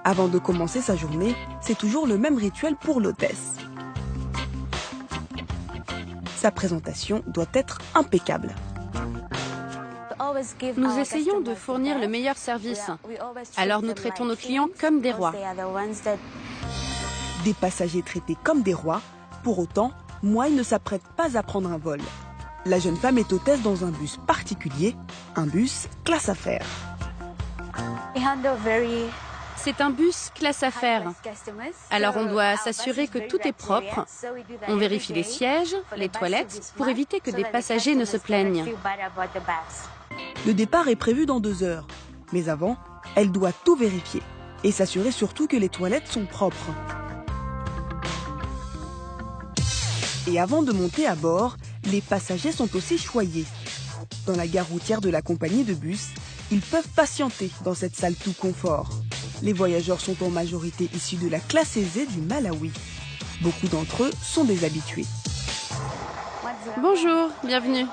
Avant de commencer sa journée, c'est toujours le même rituel pour l'hôtesse. Sa présentation doit être impeccable. Nous essayons de fournir le meilleur service. Alors nous traitons nos clients comme des rois. Des passagers traités comme des rois, pour autant, Mouaï ne s'apprête pas à prendre un vol. La jeune femme est hôtesse dans un bus particulier, un bus classe affaires. C'est un bus classe affaires. Alors on doit s'assurer que tout est propre. On vérifie les sièges, les toilettes, pour éviter que des passagers ne se plaignent. Le départ est prévu dans 2 heures. Mais avant, elle doit tout vérifier et s'assurer surtout que les toilettes sont propres. Et avant de monter à bord, les passagers sont aussi choyés. Dans la gare routière de la compagnie de bus, ils peuvent patienter dans cette salle tout confort. Les voyageurs sont en majorité issus de la classe aisée du Malawi. Beaucoup d'entre eux sont des habitués. Bonjour, bienvenue.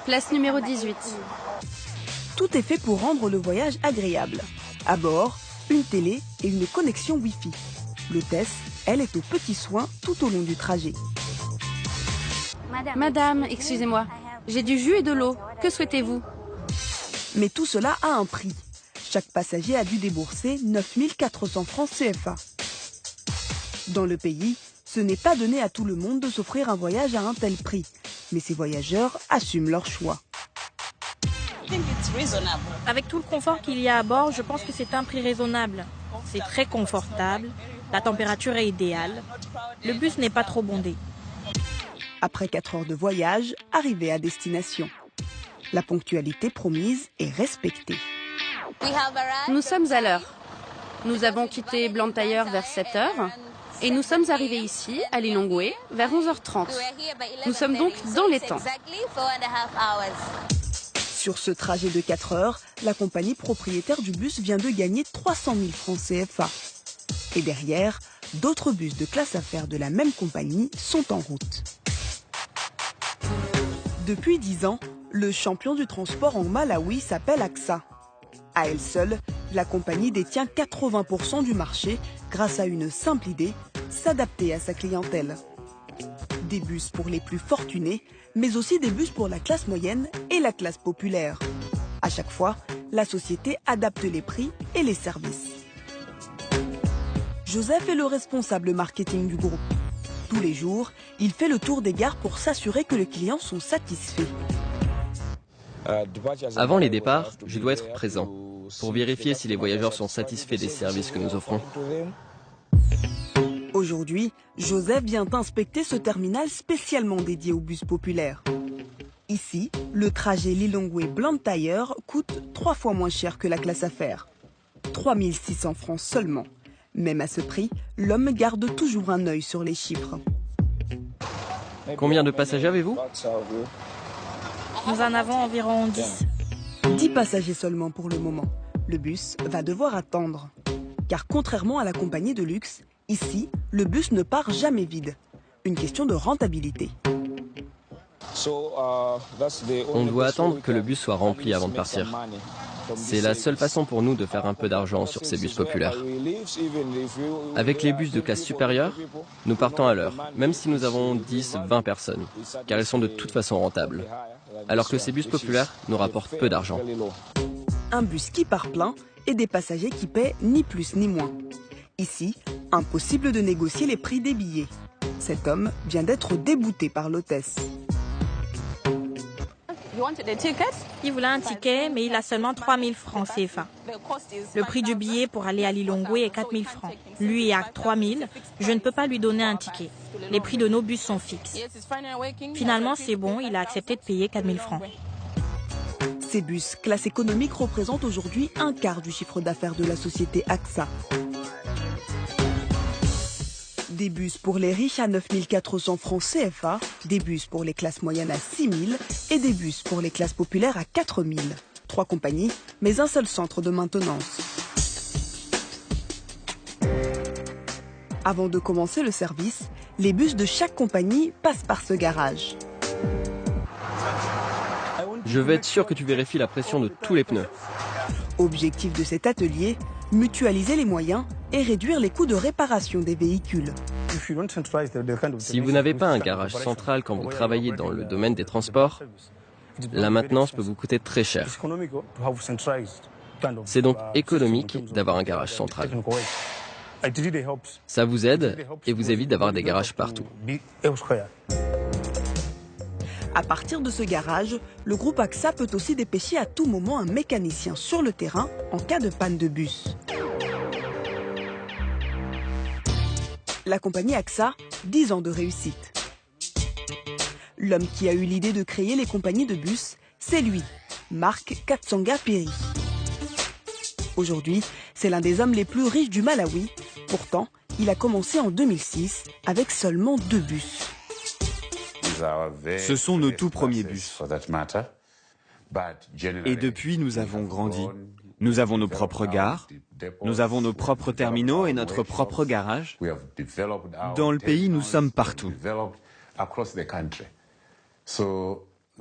Place numéro 18. Tout est fait pour rendre le voyage agréable. À bord, une télé et une connexion Wi-Fi. L'hôtesse, elle, est aux petits soins tout au long du trajet. Madame, excusez-moi, j'ai du jus et de l'eau. Que souhaitez-vous? Mais tout cela a un prix. Chaque passager a dû débourser 9 400 francs CFA. Dans le pays, ce n'est pas donné à tout le monde de s'offrir un voyage à un tel prix. Mais ces voyageurs assument leur choix. Avec tout le confort qu'il y a à bord, je pense que c'est un prix raisonnable. C'est très confortable, la température est idéale, le bus n'est pas trop bondé. Après 4 heures de voyage, arrivé à destination. La ponctualité promise est respectée. Nous sommes à l'heure. Nous avons quitté Blantyre vers 7 heures et nous sommes arrivés ici, à Lilongwe, vers 11h30. Nous sommes donc dans les temps. Sur ce trajet de 4 heures, la compagnie propriétaire du bus vient de gagner 300 000 francs CFA. Et derrière, d'autres bus de classe affaires de la même compagnie sont en route. Depuis 10 ans, le champion du transport en Malawi s'appelle AXA. À elle seule, la compagnie détient 80% du marché grâce à une simple idée, s'adapter à sa clientèle. Des bus pour les plus fortunés, mais aussi des bus pour la classe moyenne et la classe populaire. À chaque fois, la société adapte les prix et les services. Joseph est le responsable marketing du groupe. Tous les jours, il fait le tour des gares pour s'assurer que les clients sont satisfaits. Avant les départs, je dois être présent pour vérifier si les voyageurs sont satisfaits des services que nous offrons. Aujourd'hui, Joseph vient inspecter ce terminal spécialement dédié aux bus populaires. Ici, le trajet Lilongwe-Blantyre coûte 3 fois moins cher que la classe affaires. 3 600 francs seulement. Même à ce prix, l'homme garde toujours un œil sur les chiffres. Combien de passagers avez-vous? Nous en avons environ 10. 10 passagers seulement pour le moment. Le bus va devoir attendre. Car contrairement à la compagnie de luxe, ici, le bus ne part jamais vide. Une question de rentabilité. On doit attendre que le bus soit rempli avant de partir. C'est la seule façon pour nous de faire un peu d'argent sur ces bus populaires. Avec les bus de classe supérieure, nous partons à l'heure, même si nous avons 10-20 personnes, car elles sont de toute façon rentables. Alors que ces bus populaires nous rapportent peu d'argent. Un bus qui part plein et des passagers qui paient ni plus ni moins. Ici, impossible de négocier les prix des billets. Cet homme vient d'être débouté par l'hôtesse. Il voulait un ticket, mais il a seulement 3 000 francs CFA. Le prix du billet pour aller à Lilongwe est 4 000 francs. Lui a 3 000, je ne peux pas lui donner un ticket. Les prix de nos bus sont fixes. Finalement, c'est bon, il a accepté de payer 4 000 francs. Ces bus classe économique représentent aujourd'hui un quart du chiffre d'affaires de la société AXA. Des bus pour les riches à 9 400 francs CFA, des bus pour les classes moyennes à 6 000 et des bus pour les classes populaires à 4 000. 3 compagnies, mais un seul centre de maintenance. Avant de commencer le service, les bus de chaque compagnie passent par ce garage. Je veux être sûr que tu vérifies la pression de tous les pneus. Objectif de cet atelier, mutualiser les moyens et réduire les coûts de réparation des véhicules. Si vous n'avez pas un garage central quand vous travaillez dans le domaine des transports, la maintenance peut vous coûter très cher. C'est donc économique d'avoir un garage central. Ça vous aide et vous évite d'avoir des garages partout. À partir de ce garage, le groupe AXA peut aussi dépêcher à tout moment un mécanicien sur le terrain en cas de panne de bus. La compagnie AXA, 10 ans de réussite. L'homme qui a eu l'idée de créer les compagnies de bus, c'est lui, Marc Katsanga Piri. Aujourd'hui, c'est l'un des hommes les plus riches du Malawi. Pourtant, il a commencé en 2006 avec seulement 2 bus. Ce sont nos tout premiers bus. Et depuis, nous avons grandi. Nous avons nos propres gares, nous avons nos propres terminaux et notre propre garage. Dans le pays, nous sommes partout.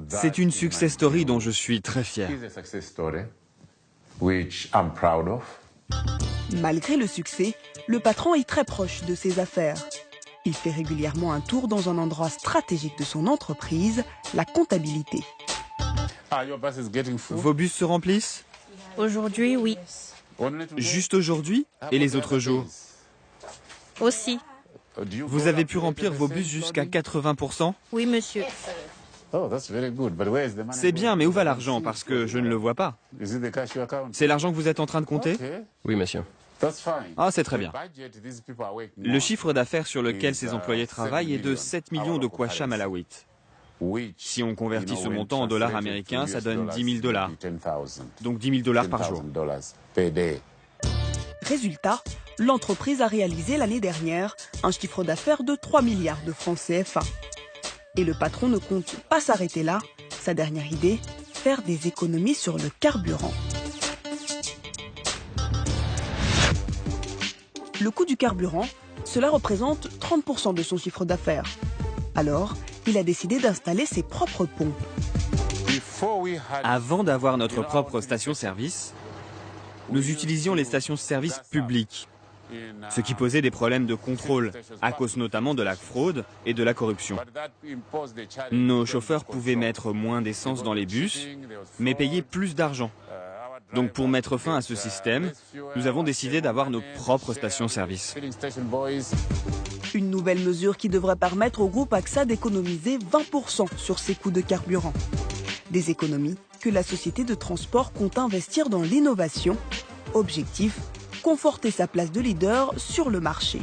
C'est une success story dont je suis très fier. Malgré le succès, le patron est très proche de ses affaires. Il fait régulièrement un tour dans un endroit stratégique de son entreprise, la comptabilité. Vos bus se remplissent? Aujourd'hui, oui. Juste aujourd'hui et les autres jours? Aussi. Vous avez pu remplir vos bus jusqu'à 80%? Oui, monsieur. C'est bien, mais où va l'argent? Parce que je ne le vois pas. C'est l'argent que vous êtes en train de compter? Oui, monsieur. Ah, c'est très bien. Le chiffre d'affaires sur lequel ces employés travaillent est de 7 millions de kwacha malawites. Si on convertit ce montant en dollars américains, ça donne 10 000 $. Donc 10 000 $ par jour. Résultat, l'entreprise a réalisé l'année dernière un chiffre d'affaires de 3 milliards de francs CFA. Et le patron ne compte pas s'arrêter là. Sa dernière idée, faire des économies sur le carburant. Le coût du carburant, cela représente 30% de son chiffre d'affaires. Alors, il a décidé d'installer ses propres pompes. Avant d'avoir notre propre station-service, nous utilisions les stations-service publiques, ce qui posait des problèmes de contrôle, à cause notamment de la fraude et de la corruption. Nos chauffeurs pouvaient mettre moins d'essence dans les bus, mais payer plus d'argent. Donc pour mettre fin à ce système, nous avons décidé d'avoir nos propres stations-service. Une nouvelle mesure qui devrait permettre au groupe AXA d'économiser 20% sur ses coûts de carburant. Des économies que la société de transport compte investir dans l'innovation. Objectif, conforter sa place de leader sur le marché.